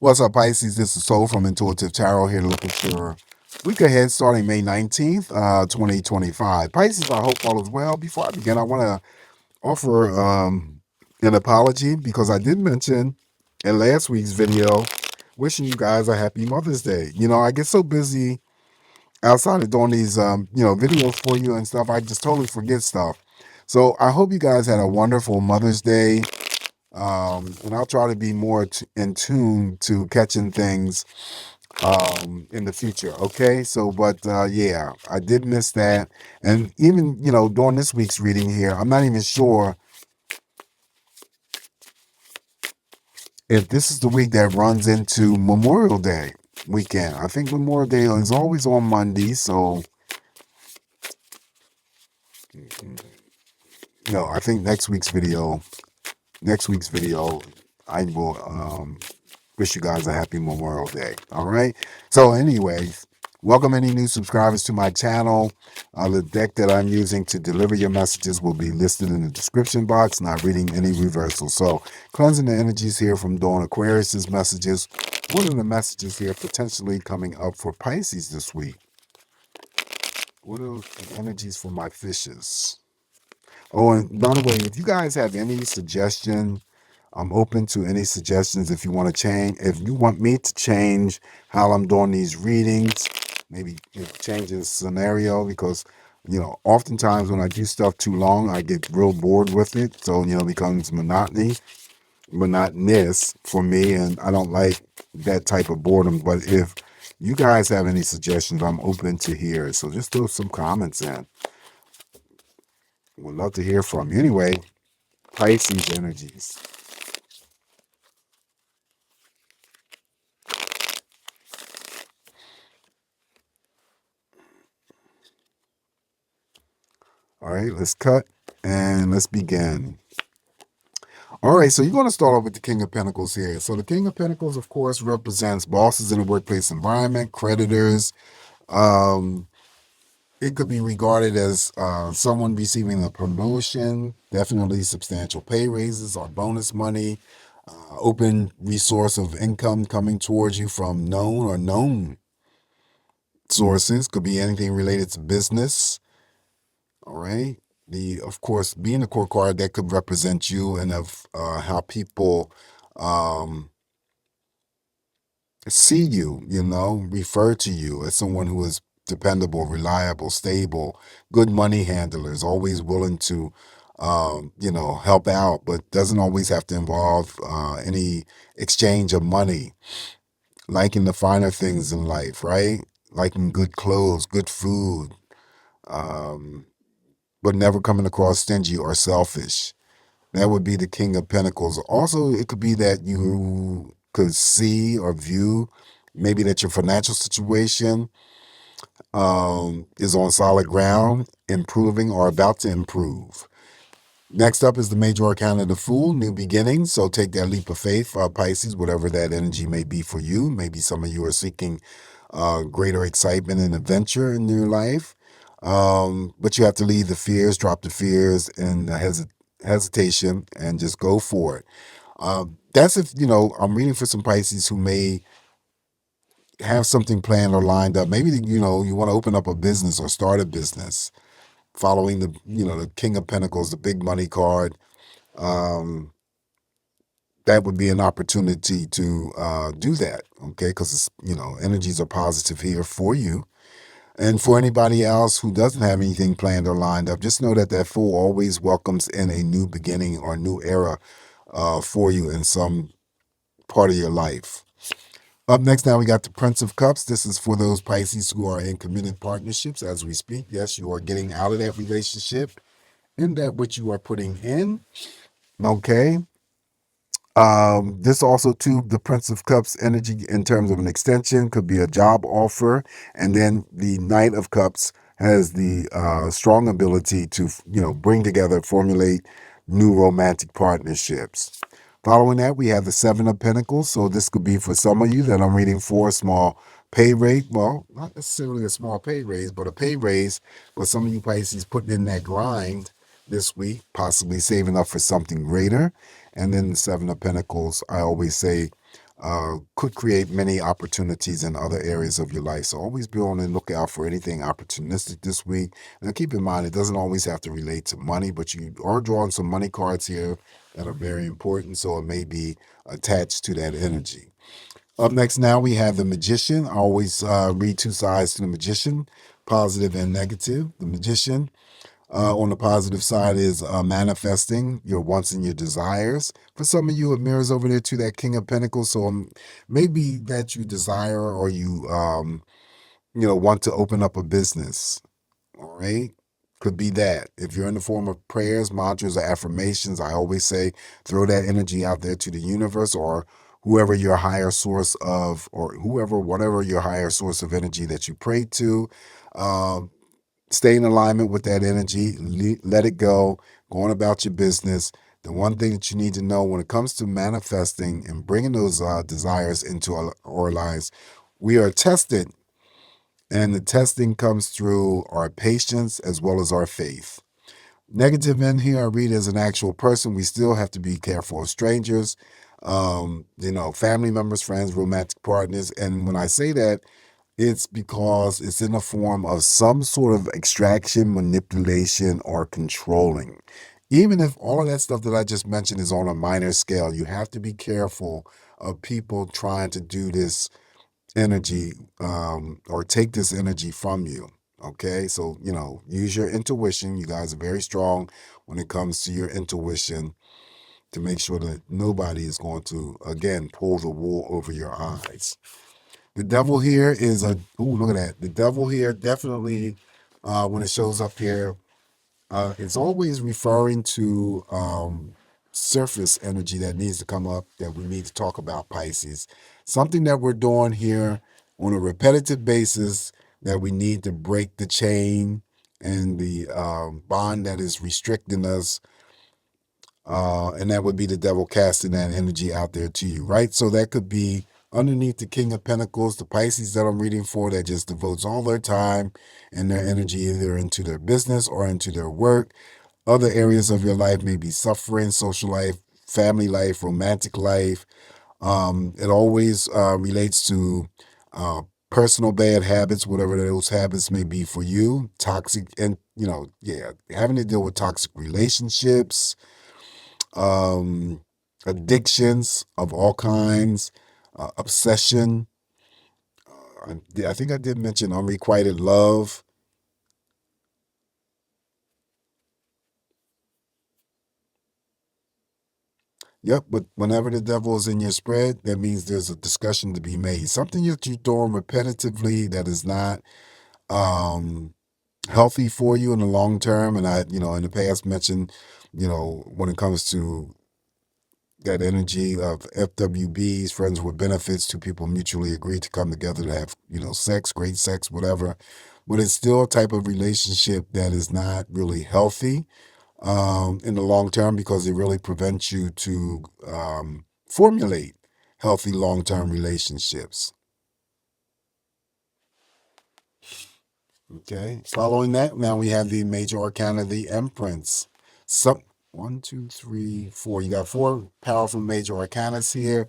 What's up, Pisces? This is Soul from Intuitive Tarot here to look at your week ahead starting May 19th, 2025. Pisces, I hope all is well. Before I begin, I want to offer an apology because I did mention in last week's video wishing you guys a happy Mother's Day. I get so busy outside of doing these, videos for you and stuff. I just totally forget stuff. So I hope you guys had a wonderful Mother's Day. And I'll try to be more in tune to catching things in the future. Okay. So, but yeah, I did miss that. And even, during this week's reading here, I'm not even sure if this is the week that runs into Memorial Day weekend. I think Memorial Day is always on Monday. So, no, I think next week's video, I will wish you guys a happy Memorial Day. All right. So, anyways, welcome any new subscribers to my channel. The deck that I'm using to deliver your messages will be listed in the description box, not reading any reversals. So, cleansing the energies here from Dawn Aquarius's messages. What are the messages here potentially coming up for Pisces this week? What are the energies for my fishes? Oh, and by the way, if you guys have any suggestion, I'm open to any suggestions. If you want to change, if you want me to change how I'm doing these readings, maybe change the scenario, because oftentimes when I do stuff too long, I get real bored with it. So it becomes monotonous for me, and I don't like that type of boredom. But if you guys have any suggestions, I'm open to hear it. So just throw some comments in. Would love to hear from you. Anyway, Pisces energies. All right, let's cut and let's begin. All right, so you're going to start off with the King of Pentacles here. So the King of Pentacles, of course, represents bosses in the workplace environment, creditors. It could be regarded as someone receiving a promotion, definitely substantial pay raises or bonus money, open resource of income coming towards you from known sources. Could be anything related to business. All right. Of course, being a court card, that could represent you and of how people see you, refer to you as someone who is dependable, reliable, stable, good money handlers, always willing to, help out, but doesn't always have to involve any exchange of money, liking the finer things in life, right? Liking good clothes, good food, um, but never coming across stingy or selfish. That would be the King of Pentacles. Also, it could be that you could see or view maybe that your financial situation is on solid ground, improving or about to improve. Next up is the Major Arcana, the Fool, new beginnings. So take that leap of faith, Pisces, whatever that energy may be for you. Maybe some of you are seeking greater excitement and adventure in your life. But you have to leave the fears, drop the fears and hesitation, and just go for it. That's if, I'm reading for some Pisces who may have something planned or lined up. Maybe, you want to open up a business or start a business following the King of Pentacles, the big money card. That would be an opportunity to do that, okay? Because, energies are positive here for you. And for anybody else who doesn't have anything planned or lined up, just know that that Fool always welcomes in a new beginning or new era for you in some part of your life. Up next now, we got the Prince of Cups. This is for those Pisces who are in committed partnerships as we speak. Yes, you are getting out of that relationship and that which you are putting in, okay? This also too, the Prince of Cups energy in terms of an extension could be a job offer, and then the Knight of Cups has the strong ability to bring together, formulate new romantic partnerships. Following that, we have the Seven of Pentacles. So this could be for some of you that I'm reading for a small pay raise. Well, not necessarily a small pay raise, but a pay raise. But some of you Pisces putting in that grind this week, possibly saving up for something greater. And then the Seven of Pentacles, I always say, could create many opportunities in other areas of your life. So always be on the lookout for anything opportunistic this week. Now keep in mind, it doesn't always have to relate to money, but you are drawing some money cards here that are very important. So it may be attached to that energy. Up next now, we have the Magician. I always read two sides to the Magician, positive and negative. The Magician, on the positive side, is manifesting your wants and your desires. For some of you, it mirrors over there to that King of Pentacles. So maybe that you desire or you want to open up a business. All right. Could be that. If you're in the form of prayers, mantras, or affirmations, I always say throw that energy out there to the universe or whoever your higher source of, or whatever your higher source of energy that you pray to. Um, Stay in alignment with that energy. Let it go. Go on about your business. The one thing that you need to know when it comes to manifesting and bringing those desires into our lives, we are tested, and the testing comes through our patience as well as our faith. Negative in here, I read as an actual person. We still have to be careful of strangers, family members, friends, romantic partners. And when I say that, it's because it's in the form of some sort of extraction, manipulation, or controlling. Even if all of that stuff that I just mentioned is on a minor scale, you have to be careful of people trying to do this energy or take this energy from you. Okay, so use your intuition. You guys are very strong when it comes to your intuition to make sure that nobody is going to again pull the wool over your eyes. The devil here is look at that. The devil here definitely, when it shows up here, it's always referring to surface energy that needs to come up that we need to talk about, Pisces. Something that we're doing here on a repetitive basis that we need to break the chain and the bond that is restricting us, and that would be the devil casting that energy out there to you, right? So that could be underneath the King of Pentacles, the Pisces that I'm reading for, that just devotes all their time and their energy either into their business or into their work. Other areas of your life may be suffering, social life, family life, romantic life. It always relates to personal bad habits, whatever those habits may be for you. Toxic, and having to deal with toxic relationships, um, addictions of all kinds, obsession. I think I did mention unrequited love. Yep, but whenever the devil is in your spread, that means there's a discussion to be made. Something that you're doing repetitively that is not um, healthy for you in the long term. And I, in the past mentioned, when it comes to that energy of FWBs, friends with benefits, two people mutually agree to come together to have, sex, great sex, whatever. But it's still a type of relationship that is not really healthy in the long term because it really prevents you to formulate healthy long-term relationships. Okay. Following that, now we have the major arcana, the Empress. So, 1, 2, 3, 4. You got 4 powerful major arcanas here.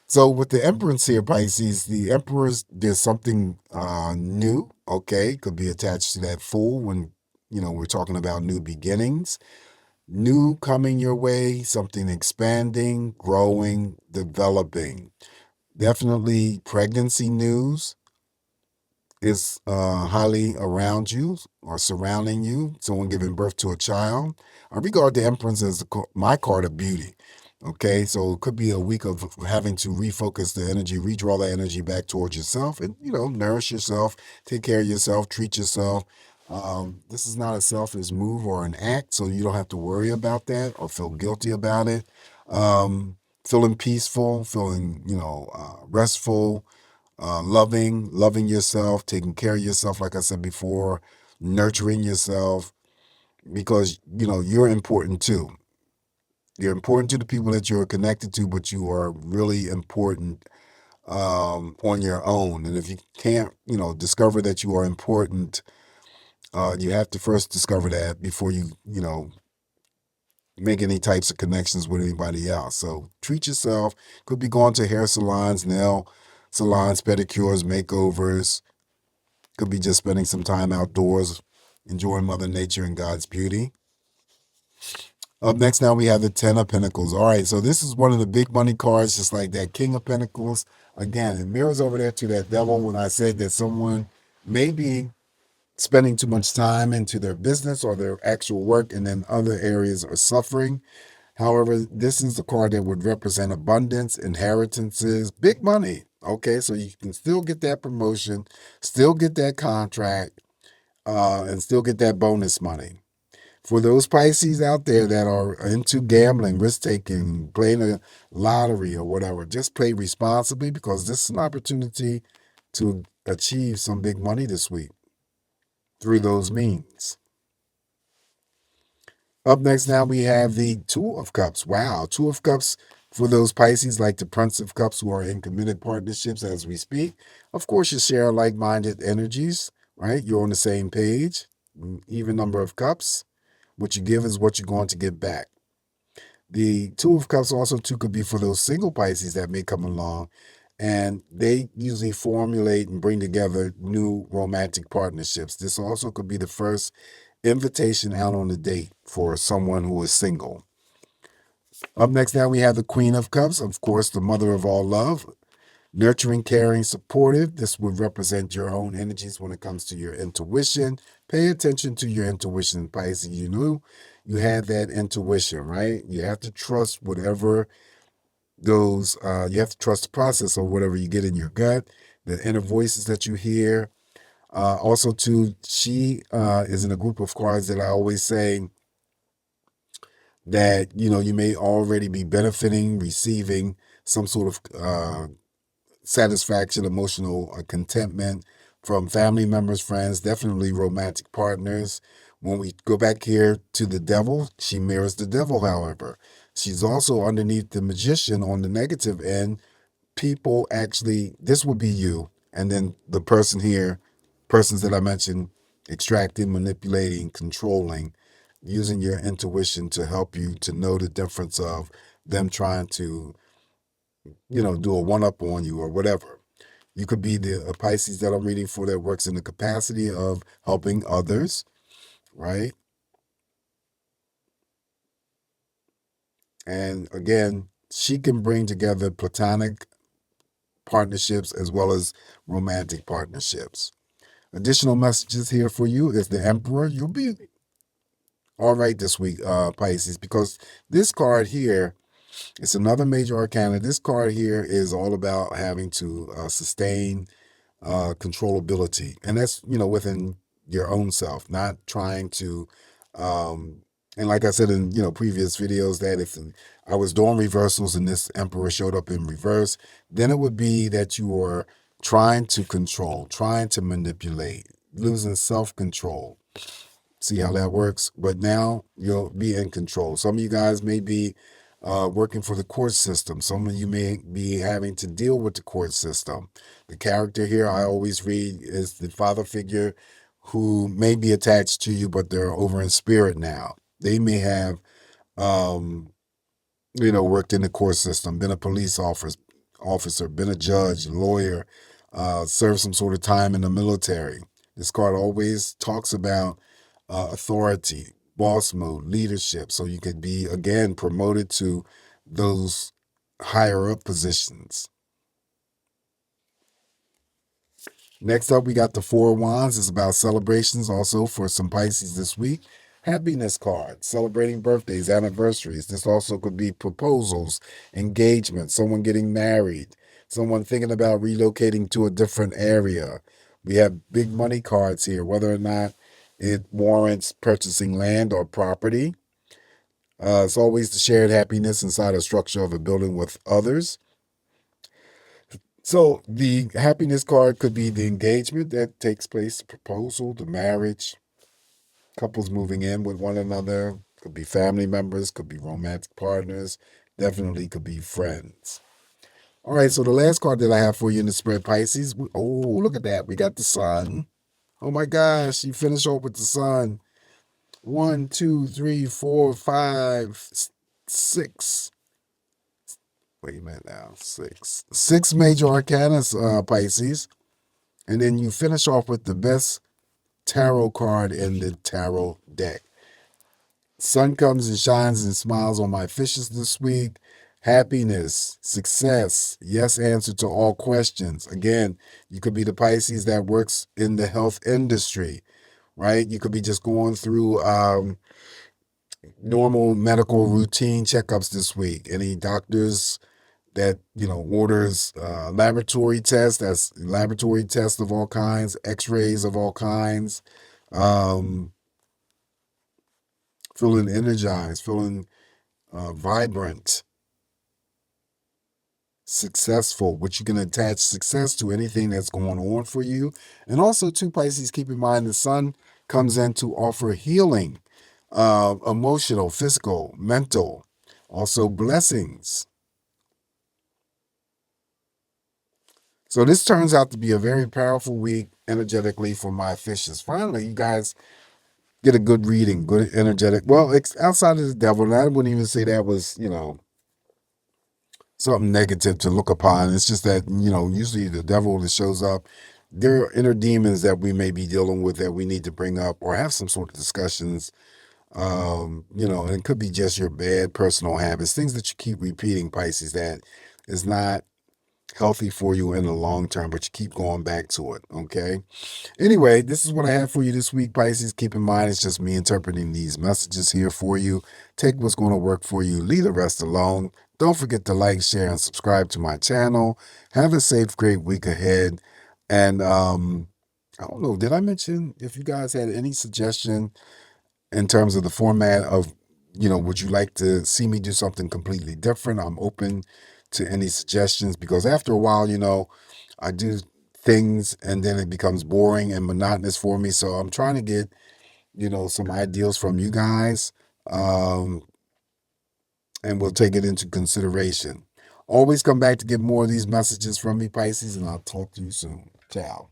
So with the Empress here, Pisces, the Emperor's, there's something new, okay? Could be attached to that Fool when, we're talking about new beginnings. New coming your way, something expanding, growing, developing. Definitely pregnancy news is highly around you or surrounding you, someone giving birth to a child. I regard the Empress as my card of beauty. Okay, so it could be a week of having to refocus the energy, redraw the energy back towards yourself, and nourish yourself, take care of yourself, treat yourself. This is not a selfish move or an act, so you don't have to worry about that or feel guilty about it. Feeling peaceful, feeling restful, loving yourself, taking care of yourself, like I said before, nurturing yourself, because you're important too. You're important to the people that you're connected to, but you are really important on your own. And if you can't, discover that you are important, you have to first discover that before you make any types of connections with anybody else. So treat yourself. Could be going to hair salons, nail salons, pedicures, makeovers. Could be just spending some time outdoors, enjoying Mother Nature and God's beauty. Up next now we have the Ten of Pentacles. All right, so this is one of the big money cards, just like that King of Pentacles. Again, it mirrors over there to that Devil when I said that someone may be spending too much time into their business or their actual work, and then other areas are suffering. However, this is the card that would represent abundance, inheritances, big money. Okay, so you can still get that promotion, still get that contract, and still get that bonus money. For those Pisces out there that are into gambling, risk taking, playing a lottery or whatever, just play responsibly, because this is an opportunity to achieve some big money this week through those means. Up next now we have the Two of Cups. Wow, Two of Cups for those Pisces, like the Prince of Cups, who are in committed partnerships as we speak. Of course, you share like-minded energies, right? You're on the same page, even number of cups. What you give is what you're going to get back. The Two of Cups also too could be for those single Pisces that may come along, and they usually formulate and bring together new romantic partnerships. This also could be the first invitation out on a date for someone who is single. Up next now we have the Queen of Cups, of course, the mother of all love. Nurturing, caring, supportive. This would represent your own energies when it comes to your intuition. Pay attention to your intuition, Pisces. You knew you had that intuition, right? You have to trust whatever goes, you have to trust the process of whatever you get in your gut, the inner voices that you hear. Also, too, she is in a group of cards that I always say that, you may already be benefiting, receiving some sort of satisfaction, emotional contentment from family members, friends, definitely romantic partners. When we go back here to the Devil, she mirrors the Devil, however. She's also underneath the Magician on the negative end. People actually, this would be you. And then the person here, persons that I mentioned, extracting, manipulating, controlling, using your intuition to help you to know the difference of them trying to, do a one-up on you or whatever. You could be the Pisces that I'm reading for that works in the capacity of helping others, right? And again, she can bring together platonic partnerships as well as romantic partnerships. Additional messages here for you is the Emperor. You'll be all right this week, Pisces, because this card here, it's another major arcana. This card here is all about having to sustain controllability, and that's within your own self, not trying to and like I said in previous videos, that if I was doing reversals and this Emperor showed up in reverse, then it would be that you were trying to control, trying to manipulate, losing self-control. See how that works? But now you'll be in control. Some of you guys may be working for the court system. Some of you may be having to deal with the court system. The character here I always read is the father figure who may be attached to you, but they're over in spirit now. They may have, worked in the court system, been a police officer, been a judge, lawyer, served some sort of time in the military. This card always talks about authority, boss mode, leadership. So you could be, again, promoted to those higher up positions. Next up, we got the Four of Wands. It's about celebrations also for some Pisces this week. Happiness card, celebrating birthdays, anniversaries. This also could be proposals, engagements, someone getting married, someone thinking about relocating to a different area. We have big money cards here, whether or not it warrants purchasing land or property. It's always the shared happiness inside a structure of a building with others. So the happiness card could be the engagement that takes place, the proposal, the marriage, couples moving in with one another, could be family members, could be romantic partners, definitely could be friends. All right, so the last card that I have for you in the spread, Pisces. Oh, look at that. We got the sun. Oh my gosh, you finish off with the sun. 1, 2, 3, 4, 5, 6. Wait a minute now. Six major arcana, Pisces. And then you finish off with the best tarot card in the tarot deck. Sun comes and shines and smiles on my fishes this week. Happiness, success, yes answer to all questions. Again, you could be the Pisces that works in the health industry, right? You could be just going through normal medical routine checkups this week. Any doctors that, orders laboratory tests, that's laboratory tests of all kinds, x-rays of all kinds, feeling energized, feeling vibrant, successful, which you can attach success to anything that's going on for you. And also, too, Pisces, keep in mind the sun comes in to offer healing, emotional, physical, mental, also blessings. So this turns out to be a very powerful week energetically for my fishes. Finally, you guys get a good reading, good energetic. Well, outside of the devil, and I wouldn't even say that was, something negative to look upon. It's just that, usually the devil that shows up, there are inner demons that we may be dealing with that we need to bring up or have some sort of discussions. And it could be just your bad personal habits, things that you keep repeating, Pisces, that is not healthy for you in the long term, but you keep going back to it. Okay. Anyway, this is what I have for you this week, Pisces. Keep in mind, it's just me interpreting these messages here for you. Take what's going to work for you. Leave the rest alone. Don't forget to like, share, and subscribe to my channel. Have a safe, great week ahead. And I don't know, did I mention if you guys had any suggestion in terms of the format of, would you like to see me do something completely different? I'm open to any suggestions because after a while, I do things and then it becomes boring and monotonous for me. So I'm trying to get, some ideas from you guys. And we'll take it into consideration. Always come back to get more of these messages from me, Pisces, and I'll talk to you soon. Ciao.